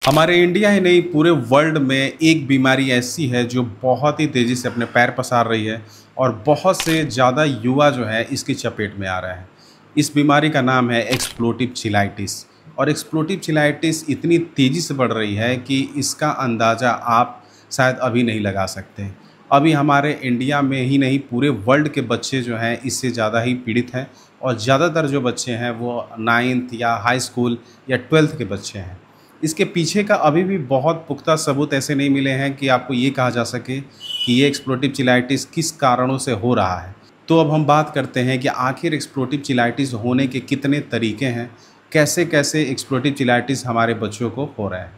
हमारे इंडिया ही नहीं पूरे वर्ल्ड में एक बीमारी ऐसी है जो बहुत ही तेज़ी से अपने पैर पसार रही है और बहुत से ज़्यादा युवा जो है इसकी चपेट में आ रहे हैं। इस बीमारी का नाम है एक्सप्लोटिव चिलाइटिस। और एक्सप्लोटिव चिलाइटिस इतनी तेज़ी से बढ़ रही है कि इसका अंदाज़ा आप शायद अभी नहीं लगा सकते। अभी हमारे इंडिया में ही नहीं पूरे वर्ल्ड के बच्चे जो हैं इससे ज़्यादा ही पीड़ित हैं और ज़्यादातर जो बच्चे हैं वो 9th या हाई स्कूल या 12th के बच्चे हैं। इसके पीछे का अभी भी बहुत पुख्ता सबूत ऐसे नहीं मिले हैं कि आपको ये कहा जा सके कि ये एक्सप्लोटिव चिलाइटिस किस कारणों से हो रहा है। तो अब हम बात करते हैं कि आखिर एक्सप्लोटिव चिलाइटिस होने के कितने तरीके हैं, कैसे-कैसे एक्सप्लोटिव चिलाइटिस हमारे बच्चों को हो रहा है।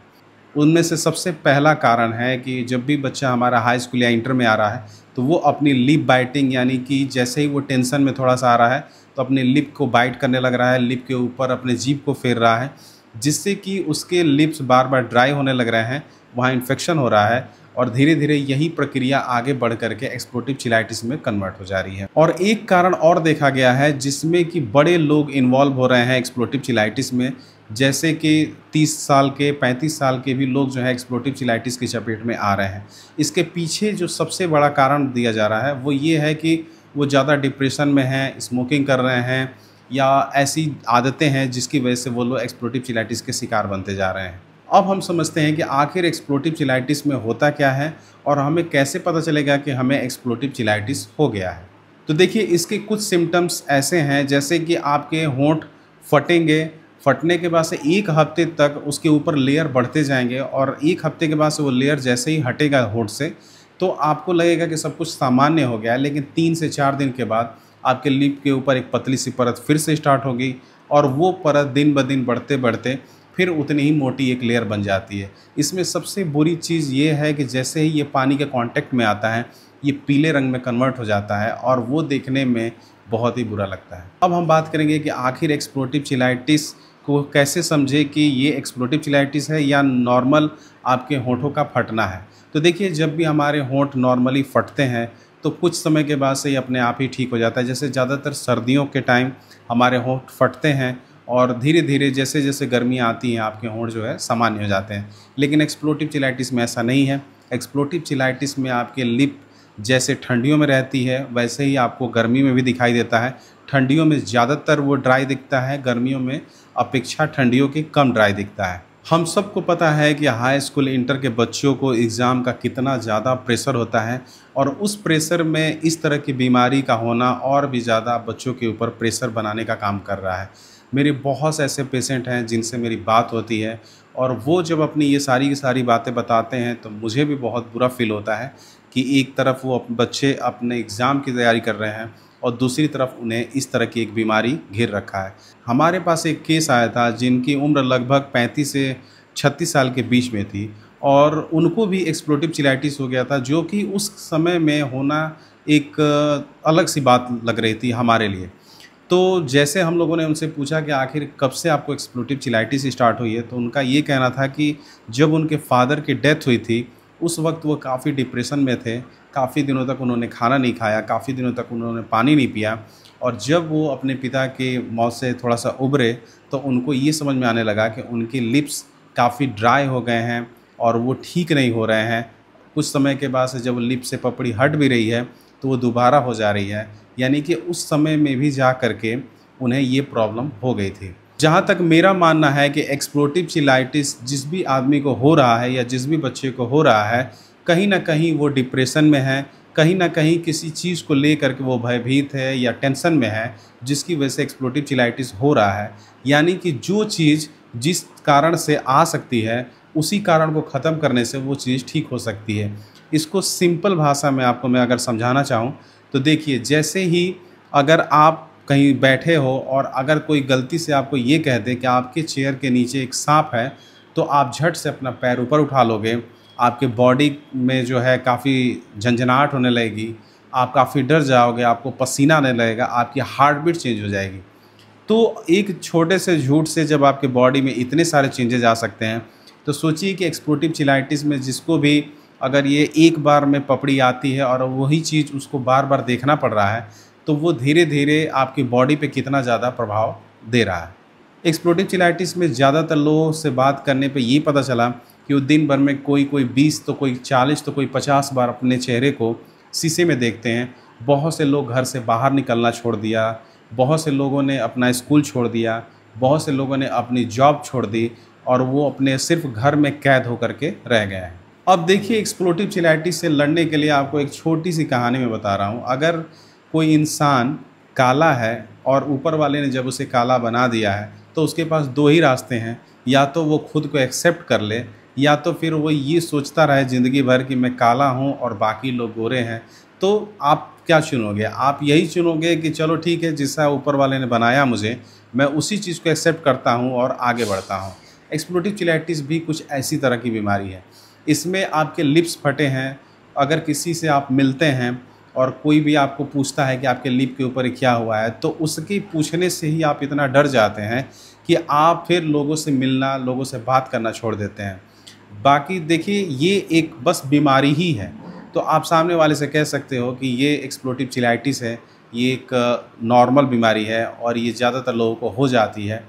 उनमें से सबसे पहला कारण है कि जब भी बच्चा हमारा हाई स्कूल या इंटर में आ रहा है, तो वो अपनी लिप बाइटिंग यानी कि जैसे ही वो टेंशन में थोड़ा-सा आ रहा है, तो अपने लिप को बाइट करने लग रहा है, लिप के ऊपर अपने जीभ को फेर रहा है, जिससे कि उसके लिप्स बार-बार ड्राई होने लग रहे हैं, वहाँ इन्फेक्शन हो रहा है और धीरे-धीरे यही प्रक्रिया आगे बढ़ कर के एक्सप्लोटिव चिलाइटिस में कन्वर्ट हो जा रही है। और एक कारण और देखा गया है जिसमें कि बड़े लोग इन्वॉल्व हो रहे हैं एक्सप्लोटिव चिलाइटिस में, जैसे कि 30 साल के 35 साल के भी लोग जो है एक्सप्लोटिव चिलाइटिस की चपेट में आ रहे हैं। इसके पीछे जो सबसे बड़ा कारण दिया जा रहा है वो ये है कि वो ज़्यादा डिप्रेशन में हैं, स्मोकिंग कर रहे हैं या ऐसी आदतें हैं जिसकी वजह से वो लोग एक्सप्लोटिव चिलाइटिस के शिकार बनते जा रहे हैं। अब हम समझते हैं कि आखिर एक्सप्लोटिव चिलाइटिस में होता क्या है और हमें कैसे पता चलेगा कि हमें एक्सप्लोटिव चिलाइटिस हो गया है। तो देखिए, इसके कुछ सिम्पटम्स ऐसे हैं जैसे कि आपके होंठ फटेंगे, फटने के बाद से 1 हफ्ते तक उसके ऊपर लेयर बढ़ते जाएंगे और 1 हफ्ते के बाद से वो लेयर जैसे ही हटेगा होंठ से तो आपको लगेगा कि सब कुछ सामान्य हो गया है, लेकिन 3 से 4 दिन के बाद आपके लिप के ऊपर एक पतली सी परत फिर से स्टार्ट होगी और वो परत दिन ब दिन बढ़ते बढ़ते फिर उतनी ही मोटी एक लेयर बन जाती है। इसमें सबसे बुरी चीज़ ये है कि जैसे ही ये पानी के कांटेक्ट में आता है, ये पीले रंग में कन्वर्ट हो जाता है और वो देखने में बहुत ही बुरा लगता है। अब हम बात करेंगे कि आखिर एक्सप्लोटिव चिलाइटिस को कैसे समझे कि ये एक्सप्लोटिव चिलाइटिस है या नॉर्मल आपके होंठों का फटना है। तो देखिए, जब भी हमारे होंठ नॉर्मली फटते हैं तो कुछ समय के बाद से ये अपने आप ही ठीक हो जाता है। जैसे ज़्यादातर सर्दियों के टाइम हमारे होंठ फटते हैं और धीरे धीरे जैसे जैसे गर्मियाँ आती हैं आपके होंठ जो है सामान्य हो जाते हैं। लेकिन एक्सप्लोटिव चिलाइटिस में ऐसा नहीं है। एक्सप्लोटिव चिलाइटिस में आपके लिप जैसे ठंडियों में रहती है वैसे ही आपको गर्मी में भी दिखाई देता है। ठंडियों में ज़्यादातर वो ड्राई दिखता है, गर्मियों में अपेक्षा ठंडियों के कम ड्राई दिखता है। हम सबको पता है कि हाई स्कूल इंटर के बच्चों को एग्ज़ाम का कितना ज़्यादा प्रेशर होता है और उस प्रेशर में इस तरह की बीमारी का होना और भी ज़्यादा बच्चों के ऊपर प्रेशर बनाने का काम कर रहा है। मेरे बहुत से ऐसे पेशेंट हैं जिनसे मेरी बात होती है और वो जब अपनी ये सारी की सारी बातें बताते हैं तो मुझे भी बहुत बुरा फ़ील होता है कि एक तरफ वो बच्चे अपने एग्ज़ाम की तैयारी कर रहे हैं और दूसरी तरफ उन्हें इस तरह की एक बीमारी घेर रखा है। हमारे पास एक केस आया था जिनकी उम्र लगभग 35 से 36 साल के बीच में थी और उनको भी एक्सप्लोटिव चिलाइटिस हो गया था, जो कि उस समय में होना एक अलग सी बात लग रही थी हमारे लिए। तो जैसे हम लोगों ने उनसे पूछा कि आखिर कब से आपको एक्सप्लोटिव चिलाइटिस स्टार्ट हुई है, तो उनका ये कहना था कि जब उनके फादर की डेथ हुई थी उस वक्त वो काफ़ी डिप्रेशन में थे। काफ़ी दिनों तक उन्होंने खाना नहीं खाया, काफ़ी दिनों तक उन्होंने पानी नहीं पिया और जब वो अपने पिता की मौत से थोड़ा-सा उभरे तो उनको ये समझ में आने लगा कि उनकी लिप्स काफ़ी ड्राई हो गए हैं और वो ठीक नहीं हो रहे हैं। कुछ समय के बाद से जब लिप से पपड़ी हट भी रही है तो वो दोबारा हो जा रही है। यानी कि उस समय में भी जा कर के उन्हें ये प्रॉब्लम हो गई थी। जहाँ तक मेरा मानना है कि एक्सप्लोटिव चिलाइटिस जिस भी आदमी को हो रहा है या जिस भी बच्चे को हो रहा है, कहीं न कहीं वो डिप्रेशन में है, कहीं न कहीं किसी चीज़ को लेकर के वो भयभीत है या टेंशन में है, जिसकी वजह से एक्सप्लोटिव चिलाइटिस हो रहा है। यानी कि जो चीज़ जिस कारण से आ सकती है, उसी कारण को ख़त्म करने से वो चीज़ ठीक हो सकती है। इसको सिंपल भाषा में आपको मैं अगर समझाना चाहूँ, तो देखिए, जैसे ही अगर आप कहीं बैठे हो और अगर कोई गलती से आपको ये कह दे कि आपके चेयर के नीचे एक सांप है, तो आप झट से अपना पैर ऊपर उठा लोगे। आपके बॉडी में जो है काफ़ी झंझनाहट होने लगेगी, आप काफ़ी डर जाओगे, आपको पसीना आने लगेगा, आपकी हार्ट बीट चेंज हो जाएगी। तो एक छोटे से झूठ से जब आपके बॉडी में इतने सारे चेंजेज आ सकते हैं, तो सोचिए कि एक्सप्लोटिव चिलाइटिस में जिसको भी अगर ये एक बार में पपड़ी आती है और वही चीज़ उसको बार बार देखना पड़ रहा है, तो वो धीरे धीरे आपकी बॉडी पे कितना ज़्यादा प्रभाव दे रहा है। एक्सप्लोटिव चिलाइटिस में ज़्यादातर लोगों से बात करने पे ये पता चला कि वो दिन भर में कोई 20 तो कोई 40 तो कोई 50 बार अपने चेहरे को शीशे में देखते हैं। बहुत से लोग घर से बाहर निकलना छोड़ दिया, बहुत से लोगों ने अपना स्कूल छोड़ दिया, बहुत से लोगों ने अपनी जॉब छोड़ दी और वो अपने सिर्फ घर में कैद होकर के रह गए हैं। अब देखिए, एक्सप्लोटिव चिलाइटिस से लड़ने के लिए आपको एक छोटी सी कहानी में बता रहा हूँ। अगर कोई इंसान काला है और ऊपर वाले ने जब उसे काला बना दिया है तो उसके पास दो ही रास्ते हैं, या तो वो खुद को एक्सेप्ट कर ले या तो फिर वो ये सोचता रहे ज़िंदगी भर कि मैं काला हूँ और बाकी लोग गोरे हैं। तो आप क्या चुनोगे? आप यही चुनोगे कि चलो ठीक है, जिसका ऊपर वाले ने बनाया मुझे, मैं उसी चीज़ को एक्सेप्ट करता हूँ और आगे बढ़ता हूँ। एक्सप्लोटिव चिलाइटिस भी कुछ ऐसी तरह की बीमारी है। इसमें आपके लिप्स फटे हैं। अगर किसी से आप मिलते हैं और कोई भी आपको पूछता है कि आपके लिप के ऊपर क्या हुआ है, तो उसके पूछने से ही आप इतना डर जाते हैं कि आप फिर लोगों से मिलना, लोगों से बात करना छोड़ देते हैं। बाकी देखिए, ये एक बस बीमारी ही है। तो आप सामने वाले से कह सकते हो कि ये एक्सप्लोटिव चिलाइटिस है, ये एक नॉर्मल बीमारी है और ये ज़्यादातर लोगों को हो जाती है।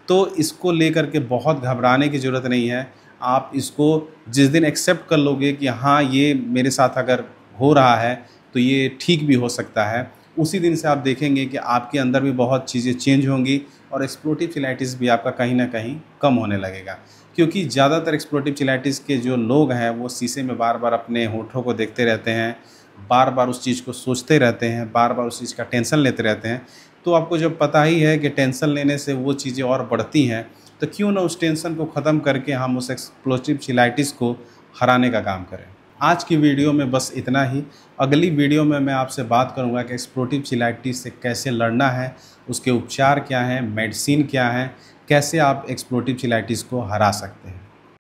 तो इसको लेकर के बहुत घबराने की ज़रूरत नहीं है। आप इसको जिस दिन एक्सेप्ट कर लोगे कि हाँ, ये मेरे साथ अगर हो रहा है तो ये ठीक भी हो सकता है, उसी दिन से आप देखेंगे कि आपके अंदर भी बहुत चीज़ें चेंज होंगी और एक्सप्लोटिव चिलाइटिस भी आपका कहीं ना कहीं कम होने लगेगा। क्योंकि ज़्यादातर एक्सप्लोटिव चिलाइटिस के जो लोग हैं वो शीशे में बार बार अपने होठों को देखते रहते हैं, बार बार उस चीज़ को सोचते रहते हैं, बार बार उस चीज़ का टेंशन लेते रहते हैं। तो आपको जब पता ही है कि टेंशन लेने से वो चीज़ें और बढ़ती हैं, तो क्यों ना उस टेंशन को ख़त्म करके हम उस एक्सप्लोटिव चिलाइटिस को हराने का काम करें। आज की वीडियो में बस इतना ही। अगली वीडियो में मैं आपसे बात करूंगा कि एक्सप्लोटिव चिलाइटिस से कैसे लड़ना है, उसके उपचार क्या हैं, मेडिसिन क्या है, कैसे आप एक्सप्लोटिव चिलाइटिस को हरा सकते हैं।